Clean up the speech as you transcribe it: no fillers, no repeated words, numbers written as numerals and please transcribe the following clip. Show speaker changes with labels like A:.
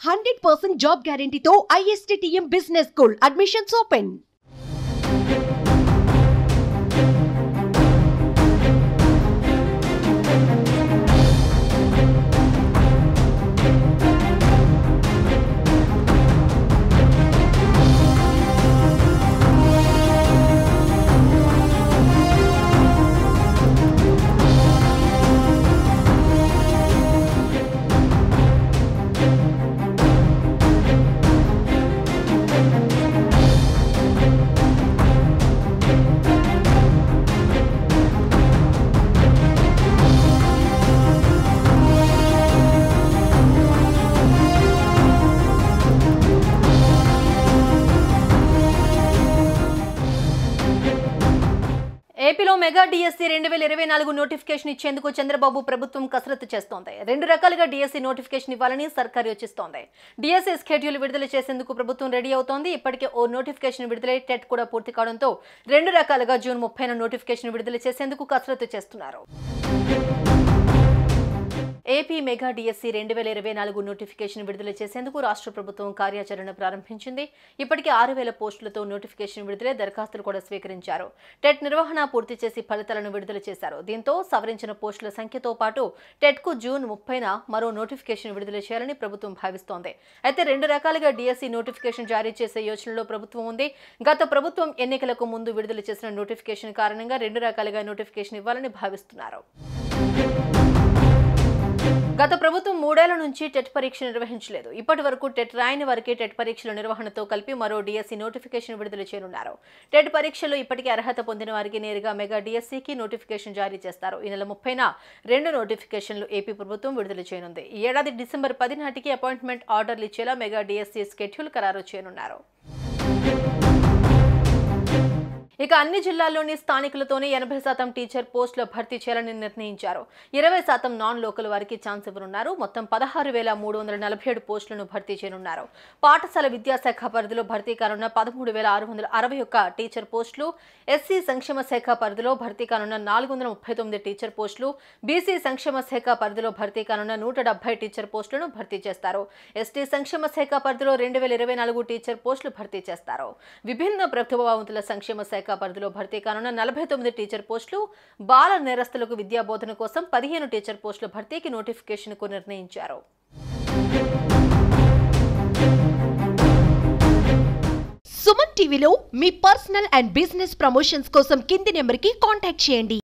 A: 100% job guarantee తో ISTTM Business School admissions open.
B: ఏపీలో mega DSC 2024 notification ఇచ్చేందుకు చంద్రబాబు ప్రభుత్వం కసరత్తు చేస్తోంది. రెండు రకాలుగా డిఎస్సి నోటిఫికేషన్ ఇవ్వాలని సర్కార్ యోచిస్తోంది. డిఎస్సి స్కెడ్యూల్ విడుదల చేసేందుకు ప్రభుత్వం రెడీ అవుతోంది. ఇప్పటికే ఓ నోటిఫికేషన్ విడుదలై టెట్ కూడా పూర్తి కావడంతో రెండు రకాలుగా జూన్ 30న నోటిఫికేషన్ విడుదల చేసేందుకు కసరత్తు చేస్తున్నారు. ఏపీ మెగా డిఎస్సి 2024 నోటిఫికేషన్ విడుదల చేసేందుకు రాష్ట్ర ప్రభుత్వం కార్యాచరణ ప్రారంభించింది. ఇప్పటికే 6000 పోస్టులతో నోటిఫికేషన్ విడుదలై దరఖాస్తులు కూడా స్వీకరించారు. టెట్ నిర్వహణ పూర్తి చేసి ఫలితాలను విడుదల చేశారు. దీంతో సవరించిన పోస్టుల సంఖ్యతో పాటు టెట్కు జూన్ 30న మరో నోటిఫికేషన్ విడుదల చేయాలని ప్రభుత్వం భావిస్తోంది. అయితే రెండు రకాలుగా డిఎస్సి నోటిఫికేషన్ జారీ చేసే యోచనలో ప్రభుత్వం ఉంది. గత ప్రభుత్వం ఎన్నికలకు ముందు విడుదల చేసిన నోటిఫికేషన్ కారణంగా రెండు రకాలుగా నోటిఫికేషన్ ఇవ్వాలని భావిస్తున్నారు. గత ప్రభుత్వం 3 ఏళ్ల నుంచి టెట్ పరీక్ష నిర్వహించలేదు. ఇప్పటి వరకు టెట్ రాయని వారికి టెట్ పరీక్షల నిర్వహణతో కలిపి మరో డిఎస్సి నోటిఫికేషన్ విడుదల చేయనున్నారు. టెట్ పరీక్షలో ఇప్పటికే అర్హత పొందిన వారికి నేరుగా మెగా డిఎస్సికి నోటిఫికేషన్ జారీ చేస్తారు. ఈ నెల 30న రెండు నోటిఫికేషన్లు ఏపీ ప్రభుత్వం విడుదల చేయనుంది. ఈ ఏడాది డిసెంబర్ 10 నాటికి అపాయింట్మెంట్ ఆర్డర్లు ఇచ్చేలా మెగా డిఎస్సి స్కెడ్యూల్ ఖరారు చేయనున్నారు. ఇక అన్ని జిల్లాల్లోని స్థానికులతోనే 80% టీచర్ పోస్టుల భర్తీ చేయాలని నిర్ణయించారు. 20% నాన్ లోకల్ వారికి ఛాన్స్ ఇవ్వనున్నారు. మొత్తం 16,347 పోస్టులను భర్తీ చేయనున్నారు. పాఠశాల విద్యాశాఖ పరిధిలో భర్తీ కానున్న 13,661 టీచర్ పోస్టులు, ఎస్సీ సంక్షేమ శాఖ పరిధిలో భర్తీ కానున్న 439 టీచర్ పోస్టులు, బీసీ సంక్షేమ శాఖ పరిధిలో భర్తీ కానున్న 170 టీచర్ పోస్టులను భర్తీ చేస్తారు. ఎస్టీ సంక్షేమ శాఖ పరిధిలో 2024 టీచర్ పోస్టులు భర్తీ చేస్తారు. విభిన్న ప్రతిభావంతుల సంక్షేమ శాఖ పరిధిలో భర్తీ కానున్న 49 టీచర్ పోస్టులు, బాల నేరస్తులకు విద్యా బోధన కోసం 15 టీచర్ పోస్టుల భర్తీకి నోటిఫికేషన్ కు నిర్ణయించారు.
A: సుమన్ టీవీలో మీ పర్సనల్ అండ్ బిజినెస్ ప్రమోషన్స్ కోసం కింది నెంబర్కి కాంటాక్ట్ చేయండి.